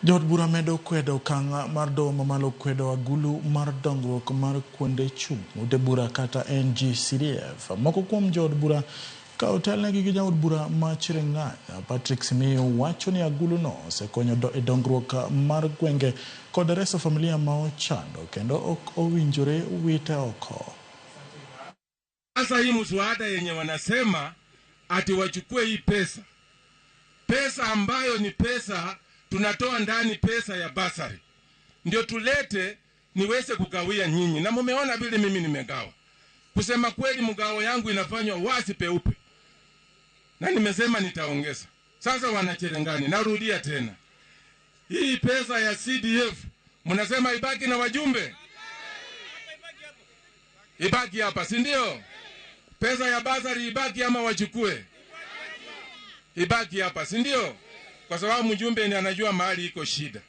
Jod bura medo kwedo kanga mar do mamalo kwedo agulu mar dongruok mar kuonde chung' ude bura kata NG-CDF. Moko kuom jod bura ka otelnegi gi jaod bura ma Chireng'anya Patrick Simiyu wacho ni agulu no osekonyo e dongruok mar gwenge kod reso familia ma ochando kendo ok owinjore wite oko. Sasa hii mswada yenye wanasema ati wachukue hii pesa ambayo ni pesa tunatoa ndani, pesa ya basari ndio tulete niweze kugawia nyinyi, na mumeona vile mimi nimegawa. Kusema kweli mgao yangu inafanywa wazi peupe, na nimesema nitaongeza. Sasa Wanacherengani, narudia tena, hii pesa ya CDF mnasema ibaki na wajumbe, ibaki hapa, si ndio? Pesa ya basari ibaki ama wachukue? Ibaki hapa, si ndio? Kwa sababu mjumbe ni anajua mahali iko shida.